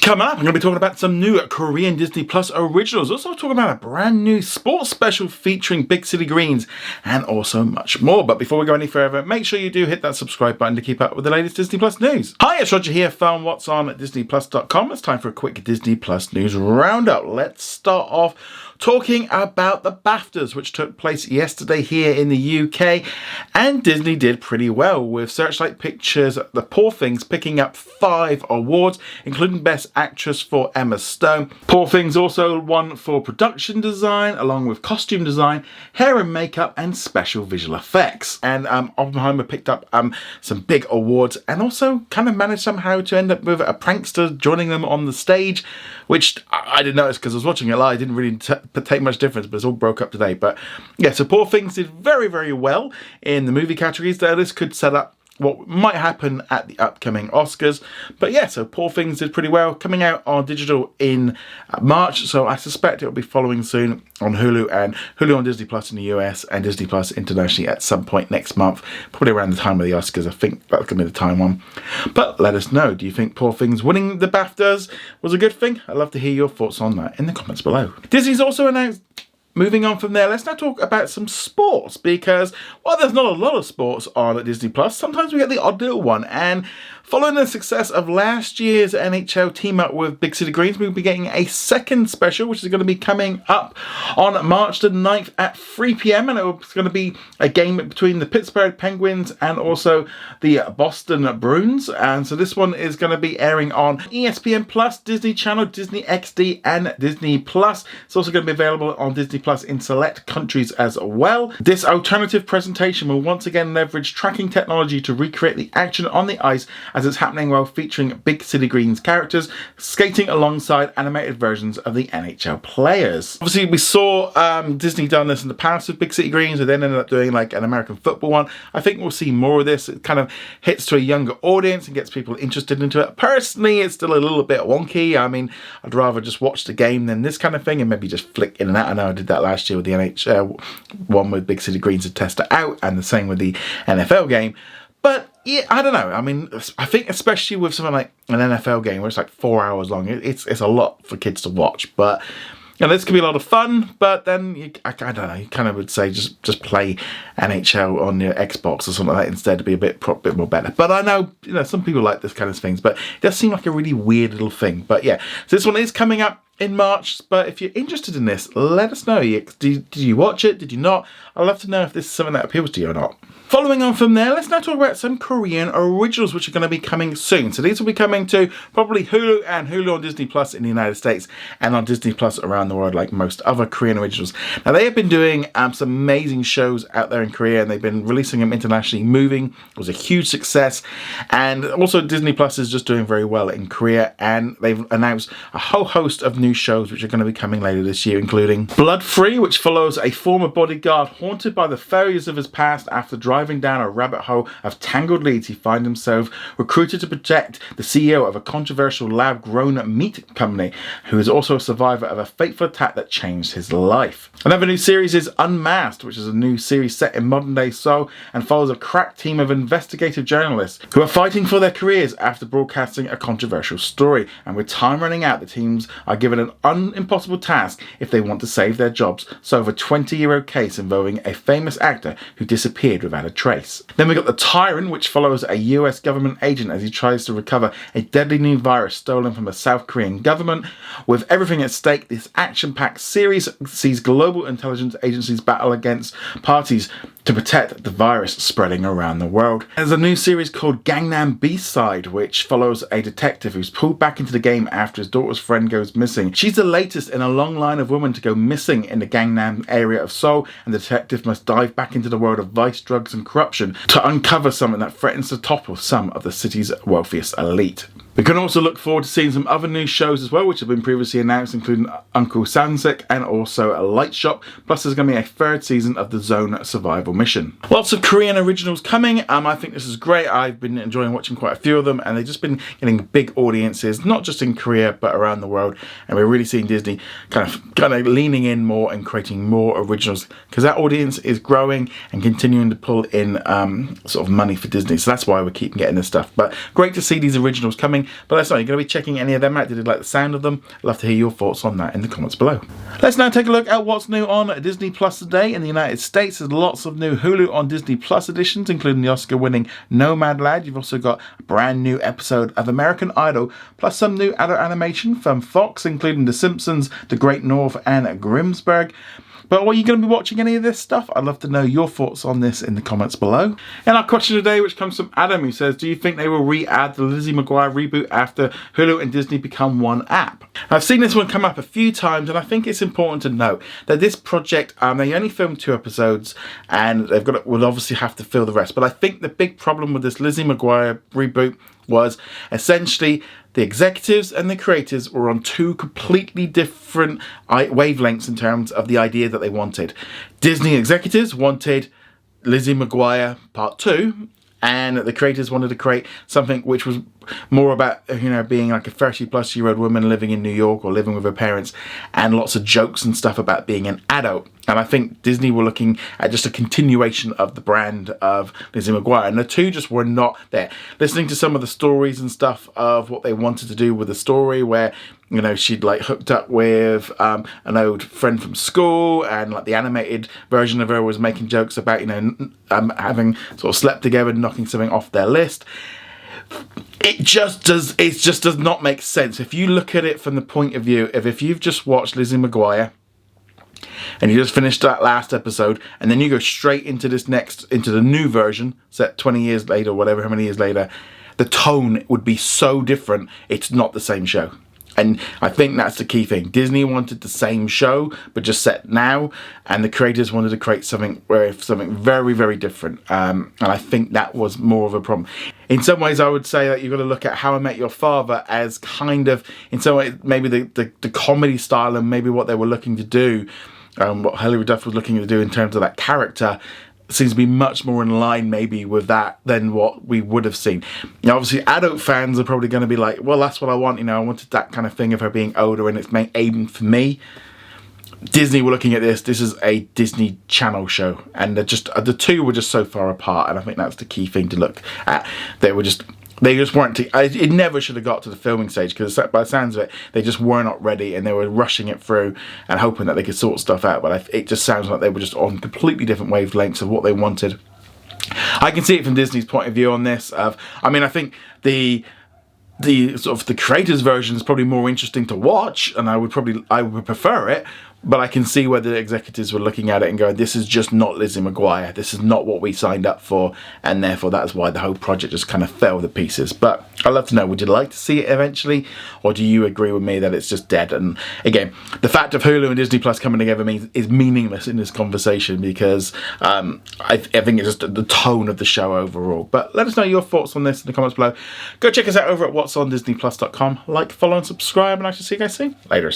Coming up, I'm going to be talking about some new Korean Disney Plus originals. Also talking about a brand new sports special featuring Big City Greens and also much more. But before we go any further, make sure you do hit that subscribe button to keep up with the latest Disney Plus news. Hi, it's Roger here from What's On at DisneyPlus.com. It's time for a quick Disney Plus news roundup. Let's start off talking about the BAFTAs, which took place yesterday here in the UK, and Disney did pretty well, with Searchlight Pictures' The Poor Things picking up 5 awards, including Best Actress for Emma Stone. Poor Things also won for production design, along with costume design, hair and makeup, and special visual effects. And Oppenheimer picked up some big awards, and also kind of managed somehow to end up with a prankster joining them on the stage, which I didn't notice because I was watching it live. I didn't really take much difference, but it's all broke up today. But yeah, so Poor Things did very, very well in the movie categories there. This could set up what might happen at the upcoming Oscars. But yeah, so Poor Things did pretty well, coming out on digital in March, so I suspect it'll be following soon on Hulu, and Hulu on Disney Plus in the US and Disney Plus internationally at some point next month, probably around the time of the Oscars. I think that's going to be the time one. But let us know, do you think Poor Things winning the BAFTAs was a good thing? I'd love to hear your thoughts on that in the comments below. Disney's also announced. Moving on from there, let's now talk about some sports, because while there's not a lot of sports on at Disney Plus, sometimes we get the odd little one. And following the success of last year's NHL team up with Big City Greens, we'll be getting a second special, which is going to be coming up on March the 9th at 3 p.m. And it's going to be a game between the Pittsburgh Penguins and also the Boston Bruins. And so this one is going to be airing on ESPN Plus, Disney Channel, Disney XD, and Disney Plus. It's also going to be available on Disney Plus in select countries as well. This alternative presentation will once again leverage tracking technology to recreate the action on the ice as it's happening, while featuring Big City Greens characters skating alongside animated versions of the NHL players. Obviously, we saw Disney done this in the past with Big City Greens, and then ended up doing like an American football one. I think we'll see more of this. It kind of hits to a younger audience and gets people interested into it. Personally, it's still a little bit wonky. I mean, I'd rather just watch the game than this kind of thing, and maybe just flick in and out. I know I did that last year with the NHL one with Big City Greens to test it out, and the same with the NFL game. But yeah, I don't know. I mean, I think especially with something like an NFL game where it's like 4 hours long, it's a lot for kids to watch. But you know, this could be a lot of fun. But then I don't know. You kind of would say just play NHL on your Xbox or something like that instead to be a bit more better. But I know, you know, some people like this kind of things, but it does seem like a really weird little thing. But yeah, so this one is coming up in March, but if you're interested in this, let us know. Did you watch it? Did you not? I'd love to know if this is something that appeals to you or not. Following on from there, let's now talk about some Korean originals which are going to be coming soon. So these will be coming to probably Hulu and Hulu on Disney Plus in the United States and on Disney Plus around the world, like most other Korean originals. Now, they have been doing some amazing shows out there in Korea, and they've been releasing them internationally. Moving was a huge success, and also Disney Plus is just doing very well in Korea, and they've announced a whole host of new shows which are going to be coming later this year, including Blood Free, which follows a former bodyguard haunted by the failures of his past. After driving down a rabbit hole of tangled leads, he finds himself recruited to protect the CEO of a controversial lab-grown meat company, who is also a survivor of a fateful attack that changed his life. Another new series is Unmasked, which is a new series set in modern-day Seoul and follows a crack team of investigative journalists who are fighting for their careers after broadcasting a controversial story. And with time running out, the teams are given an impossible task if they want to save their jobs, solve a 20-year-old case involving a famous actor who disappeared without a trace. Then we got The Tyrant, which follows a US government agent as he tries to recover a deadly new virus stolen from the South Korean government. With everything at stake, this action-packed series sees global intelligence agencies battle against parties to protect the virus spreading around the world. There's a new series called Gangnam B-Side, which follows a detective who's pulled back into the game after his daughter's friend goes missing. She's the latest in a long line of women to go missing in the Gangnam area of Seoul, and the detective must dive back into the world of vice, drugs and corruption to uncover something that threatens to topple some of the city's wealthiest elite. We can also look forward to seeing some other new shows as well, which have been previously announced, including Uncle Sansik and also a Light Shop. Plus, there's going to be a third season of the Zone Survival Mission. Lots of Korean originals coming. I think this is great. I've been enjoying watching quite a few of them, and they've just been getting big audiences, not just in Korea, but around the world. And we're really seeing Disney kind of leaning in more and creating more originals, because that audience is growing and continuing to pull in sort of money for Disney. So that's why we keep getting this stuff. But great to see these originals coming. But let us know, you're going to be checking any of them out. Did you like the sound of them? I'd love to hear your thoughts on that in the comments below. Let's now take a look at what's new on Disney Plus today. In the United States, there's lots of new Hulu on Disney Plus editions, including the Oscar-winning Nomadland. You've also got a brand new episode of American Idol, plus some new adult animation from Fox, including The Simpsons, The Great North, and Grimmsburg. But are you going to be watching any of this stuff? I'd love to know your thoughts on this in the comments below. And our question today, which comes from Adam, who says, do you think they will re-add the Lizzie McGuire reboot after Hulu and Disney become one app? I've seen this one come up a few times, and I think it's important to note that this project, they only filmed 2 episodes, and will obviously have to fill the rest. But I think the big problem with this Lizzie McGuire reboot was essentially the executives and the creators were on 2 completely different wavelengths in terms of the idea that they wanted. Disney executives wanted Lizzie McGuire Part 2, and the creators wanted to create something which was more about, being like a 30-plus-year-old woman living in New York or living with her parents, and lots of jokes and stuff about being an adult. And I think Disney were looking at just a continuation of the brand of Lizzie McGuire, and the 2 just were not there. Listening to some of the stories and stuff of what they wanted to do with the story, where she'd like hooked up with an old friend from school, and like the animated version of her was making jokes about having sort of slept together and knocking something off their list. It just does not make sense. If you look at it from the point of view of if you've just watched Lizzie McGuire and you just finished that last episode, and then you go straight into the new version, set 20 years later, or whatever, how many years later, the tone would be so different. It's not the same show. And I think that's the key thing. Disney wanted the same show, but just set now, and the creators wanted to create something very, very different. And I think that was more of a problem. In some ways, I would say that you've got to look at How I Met Your Father as kind of, in some way, maybe the comedy style and maybe what they were looking to do, what Hilary Duff was looking to do in terms of that character, seems to be much more in line maybe with that than what we would have seen. Obviously adult fans are probably going to be like, well, that's what I want, I wanted that kind of thing of her being older and it's aimed for me. Disney were looking at this is a Disney Channel show, and the 2 were just so far apart, and I think that's the key thing to look at. They just weren't. It never should have got to the filming stage, because by the sounds of it, they just were not ready, and they were rushing it through and hoping that they could sort stuff out. But it just sounds like they were just on completely different wavelengths of what they wanted. I can see it from Disney's point of view on this. I think the sort of the creators' version is probably more interesting to watch, and I would prefer it. But I can see where the executives were looking at it and going, this is just not Lizzie McGuire. This is not what we signed up for. And therefore, that's why the whole project just kind of fell to pieces. But I'd love to know, would you like to see it eventually? Or do you agree with me that it's just dead? And again, the fact of Hulu and Disney Plus coming together is meaningless in this conversation, because I think it's just the tone of the show overall. But let us know your thoughts on this in the comments below. Go check us out over at whatsondisneyplus.com. Like, follow, and subscribe. And I shall see you guys soon. Later.